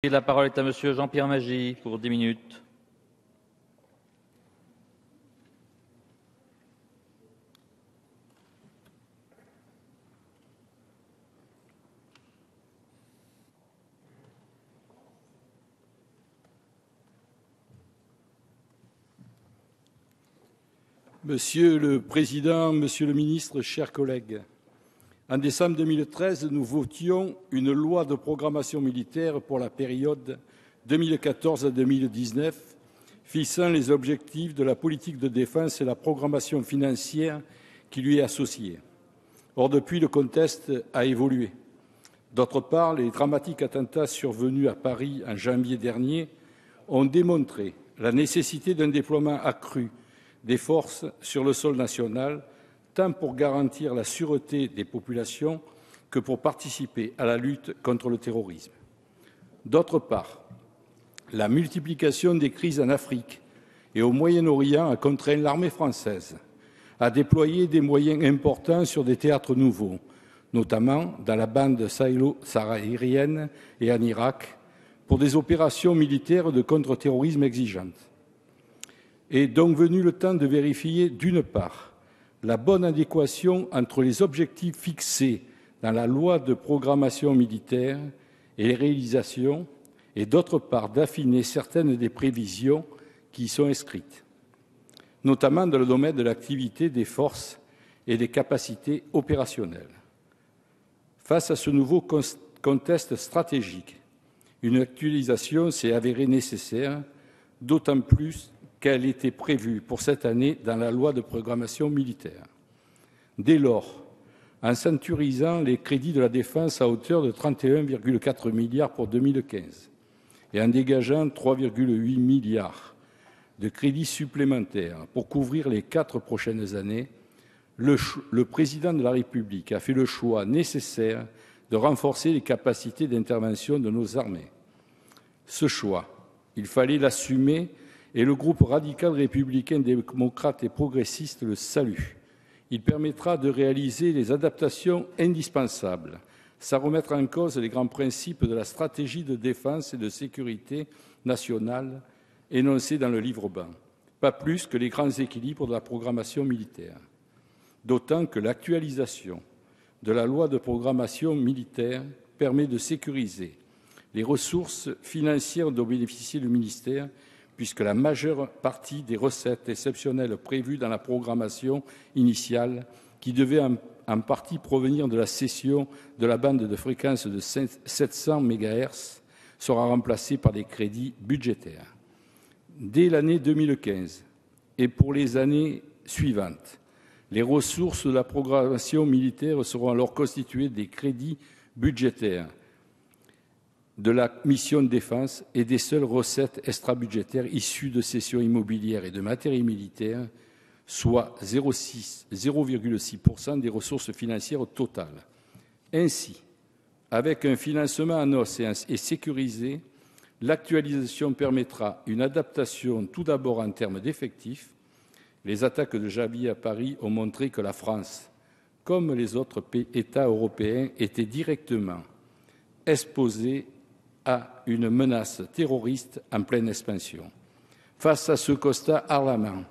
La parole est à Monsieur Jean-Pierre Magy pour 10 minutes. Monsieur le Président, Monsieur le Ministre, chers collègues, en décembre 2013, nous votions une loi de programmation militaire pour la période 2014 à 2019, fixant les objectifs de la politique de défense et la programmation financière qui lui est associée. Or, depuis, le contexte a évolué. D'autre part, les dramatiques attentats survenus à Paris en janvier dernier ont démontré la nécessité d'un déploiement accru des forces sur le sol national, tant pour garantir la sûreté des populations que pour participer à la lutte contre le terrorisme. D'autre part, la multiplication des crises en Afrique et au Moyen-Orient a contraint l'armée française à déployer des moyens importants sur des théâtres nouveaux, notamment dans la bande sahélo-saharienne et en Irak, pour des opérations militaires de contre-terrorisme exigeantes. Est donc venu le temps de vérifier, d'une part, la bonne adéquation entre les objectifs fixés dans la loi de programmation militaire et les réalisations, et d'autre part, d'affiner certaines des prévisions qui y sont inscrites, notamment dans le domaine de l'activité des forces et des capacités opérationnelles. Face à ce nouveau contexte stratégique, une actualisation s'est avérée nécessaire, d'autant plus qu'elle était prévue pour cette année dans la loi de programmation militaire. Dès lors, en sanctuarisant les crédits de la défense à hauteur de 31,4 milliards pour 2015 et en dégageant 3,8 milliards de crédits supplémentaires pour couvrir les 4 prochaines années, le Président de la République a fait le choix nécessaire de renforcer les capacités d'intervention de nos armées. Ce choix, il fallait l'assumer et le groupe radical républicain démocrate et progressiste le salue. Il permettra de réaliser les adaptations indispensables, sans remettre en cause les grands principes de la stratégie de défense et de sécurité nationale énoncés dans le livre blanc, pas plus que les grands équilibres de la programmation militaire. D'autant que l'actualisation de la loi de programmation militaire permet de sécuriser les ressources financières dont bénéficie le ministère, puisque la majeure partie des recettes exceptionnelles prévues dans la programmation initiale, qui devaient en partie provenir de la cession de la bande de fréquence de 700 MHz, sera remplacée par des crédits budgétaires. Dès l'année 2015 et pour les années suivantes, les ressources de la programmation militaire seront alors constituées des crédits budgétaires de la mission de défense et des seules recettes extrabudgétaires issues de cessions immobilières et de matériel militaire, soit 0,6% des ressources financières totales. Ainsi, avec un financement en hausse et sécurisé, l'actualisation permettra une adaptation tout d'abord en termes d'effectifs. Les attaques de janvier à Paris ont montré que la France, comme les autres États européens, était directement exposée à une menace terroriste en pleine expansion. Face à ce constat alarmant,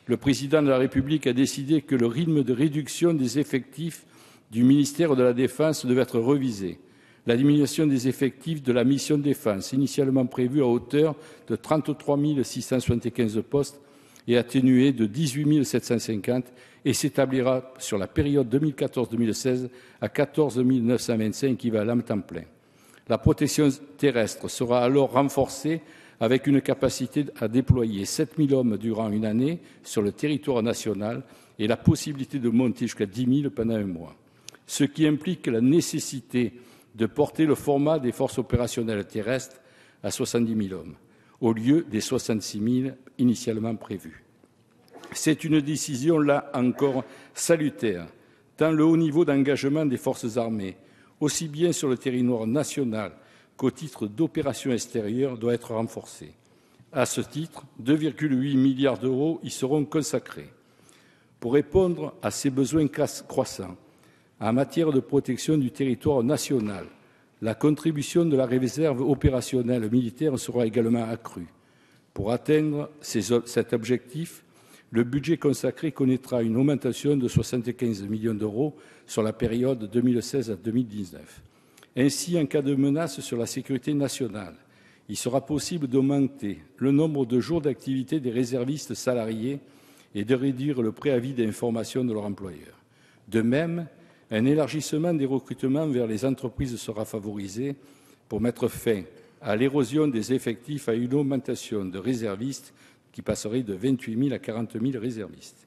le Président de la République a décidé que le rythme de réduction des effectifs du ministère de la Défense devait être révisé. La diminution des effectifs de la mission de défense, initialement prévue à hauteur de 33 675 postes, est atténuée de 18 750 et s'établira sur la période 2014-2016 à 14 925 équivalents temps plein. La protection terrestre sera alors renforcée avec une capacité à déployer 7 000 hommes durant une année sur le territoire national et la possibilité de monter jusqu'à 10 000 pendant un mois, ce qui implique la nécessité de porter le format des forces opérationnelles terrestres à 70 000 hommes, au lieu des 66 000 initialement prévus. C'est une décision, là encore, salutaire, tant le haut niveau d'engagement des forces armées, aussi bien sur le territoire national qu'au titre d'opérations extérieures, doit être renforcé. À ce titre, 2,8 milliards d'euros y seront consacrés. Pour répondre à ces besoins croissants en matière de protection du territoire national, La contribution de la réserve opérationnelle militaire sera également accrue. Pour atteindre cet objectif, le budget consacré connaîtra une augmentation de 75 millions d'euros sur la période 2016 à 2019. Ainsi, en cas de menace sur la sécurité nationale, il sera possible d'augmenter le nombre de jours d'activité des réservistes salariés et de réduire le préavis d'information de leur employeur. De même, un élargissement des recrutements vers les entreprises sera favorisé pour mettre fin à l'érosion des effectifs à une augmentation de réservistes qui passerait de 28 000 à 40 000 réservistes.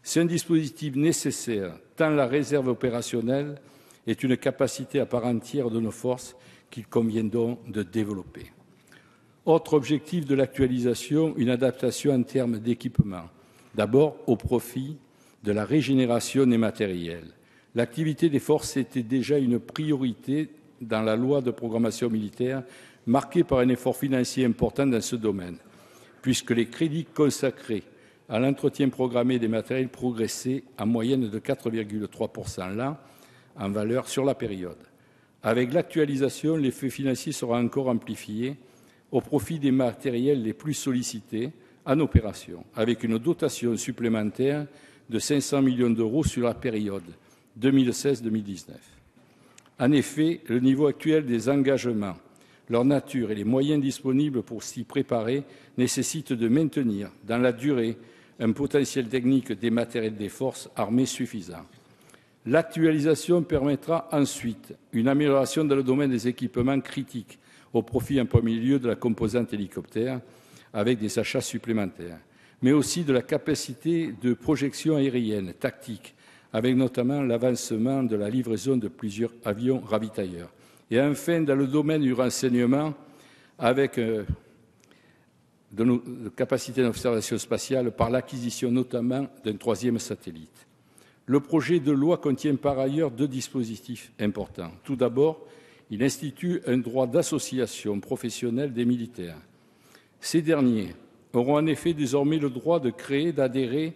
C'est un dispositif nécessaire, tant la réserve opérationnelle est une capacité à part entière de nos forces qu'il convient donc de développer. Autre objectif de l'actualisation, une adaptation en termes d'équipement. D'abord, au profit de la régénération des matériels. L'activité des forces était déjà une priorité dans la loi de programmation militaire, marquée par un effort financier important dans ce domaine, puisque les crédits consacrés à l'entretien programmé des matériels progressaient en moyenne de 4,3% l'an en valeur sur la période. Avec l'actualisation, l'effet financier sera encore amplifié au profit des matériels les plus sollicités en opération, avec une dotation supplémentaire de 500 millions d'euros sur la période 2016-2019. En effet, le niveau actuel des engagements, leur nature et les moyens disponibles pour s'y préparer nécessitent de maintenir dans la durée un potentiel technique des matériels des forces armées suffisant. L'actualisation permettra ensuite une amélioration dans le domaine des équipements critiques, au profit en premier lieu de la composante hélicoptère, avec des achats supplémentaires, mais aussi de la capacité de projection aérienne tactique, avec notamment l'avancement de la livraison de plusieurs avions ravitailleurs. Et enfin, dans le domaine du renseignement, avec de nos capacités d'observation spatiale par l'acquisition notamment d'un troisième satellite. Le projet de loi contient par ailleurs deux dispositifs importants. Tout d'abord, il institue un droit d'association professionnelle des militaires. Ces derniers auront en effet désormais le droit de créer, d'adhérer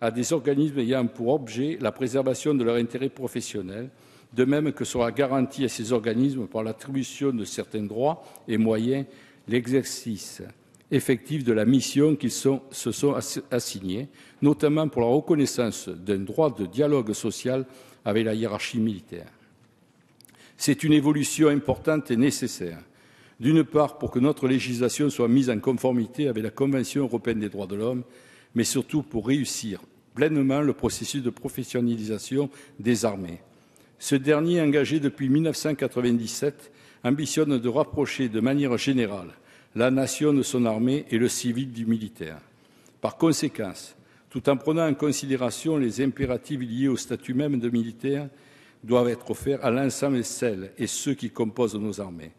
à des organismes ayant pour objet la préservation de leur intérêt professionnel, de même que sera garanti à ces organismes par l'attribution de certains droits et moyens l'exercice effectif de la mission qu'ils se sont assignés, notamment pour la reconnaissance d'un droit de dialogue social avec la hiérarchie militaire. C'est une évolution importante et nécessaire, d'une part pour que notre législation soit mise en conformité avec la Convention européenne des droits de l'homme, mais surtout pour réussir pleinement le processus de professionnalisation des armées. Ce dernier, engagé depuis 1997, ambitionne de rapprocher de manière générale la nation de son armée et le civil du militaire. Par conséquent, tout en prenant en considération les impératifs liés au statut même de militaire, doivent être offerts à l'ensemble de celles et ceux qui composent nos armées.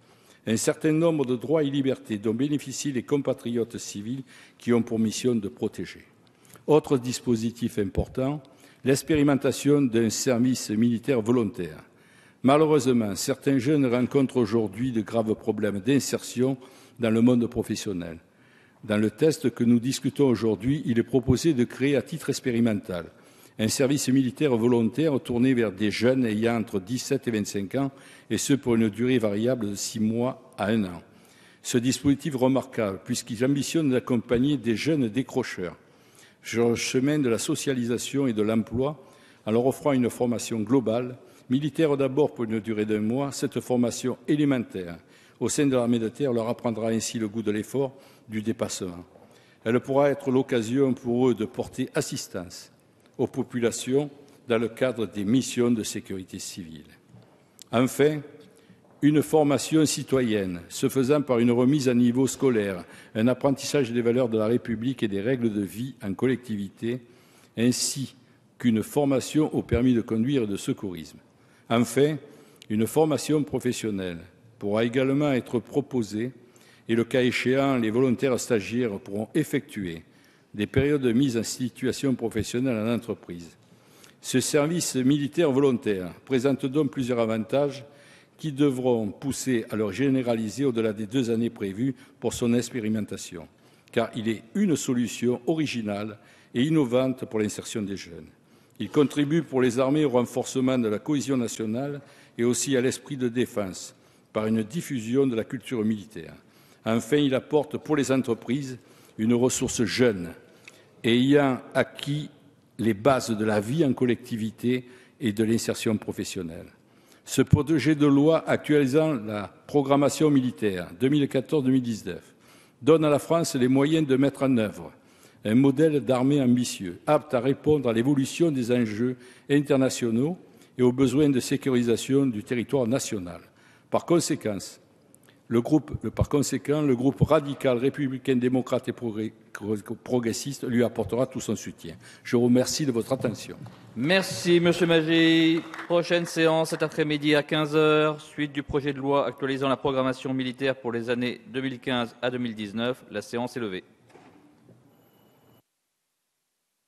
Un certain nombre de droits et libertés dont bénéficient les compatriotes civils qui ont pour mission de protéger. Autre dispositif important, l'expérimentation d'un service militaire volontaire. Malheureusement, certains jeunes rencontrent aujourd'hui de graves problèmes d'insertion dans le monde professionnel. Dans le texte que nous discutons aujourd'hui, il est proposé de créer à titre expérimental un service militaire volontaire tourné vers des jeunes ayant entre 17 et 25 ans, et ce pour une durée variable de 6 mois à 1 an. Ce dispositif remarquable, puisqu'il ambitionne d'accompagner des jeunes décrocheurs sur le chemin de la socialisation et de l'emploi, en leur offrant une formation globale, militaire d'abord pour une durée d'1 mois. Cette formation élémentaire au sein de l'armée de terre leur apprendra ainsi le goût de l'effort, du dépassement. Elle pourra être l'occasion pour eux de porter assistance aux populations dans le cadre des missions de sécurité civile. Enfin, une formation citoyenne se faisant par une remise à niveau scolaire, un apprentissage des valeurs de la République et des règles de vie en collectivité, ainsi qu'une formation au permis de conduire et de secourisme. Enfin, une formation professionnelle pourra également être proposée et, le cas échéant, les volontaires stagiaires pourront effectuer des périodes de mise en situation professionnelle en entreprise. Ce service militaire volontaire présente donc plusieurs avantages qui devront pousser à le généraliser au-delà des 2 années prévues pour son expérimentation, car il est une solution originale et innovante pour l'insertion des jeunes. Il contribue pour les armées au renforcement de la cohésion nationale et aussi à l'esprit de défense, par une diffusion de la culture militaire. Enfin, il apporte pour les entreprises une ressource jeune et ayant acquis les bases de la vie en collectivité et de l'insertion professionnelle. Ce projet de loi actualisant la programmation militaire 2014-2019 donne à la France les moyens de mettre en œuvre un modèle d'armée ambitieux, apte à répondre à l'évolution des enjeux internationaux et aux besoins de sécurisation du territoire national. Par conséquent, le groupe radical, républicain, démocrate et progressiste lui apportera tout son soutien. Je vous remercie de votre attention. Merci, Monsieur Maggi. Prochaine séance cet après-midi à 15 h, suite du projet de loi actualisant la programmation militaire pour les années 2015 à 2019. La séance est levée.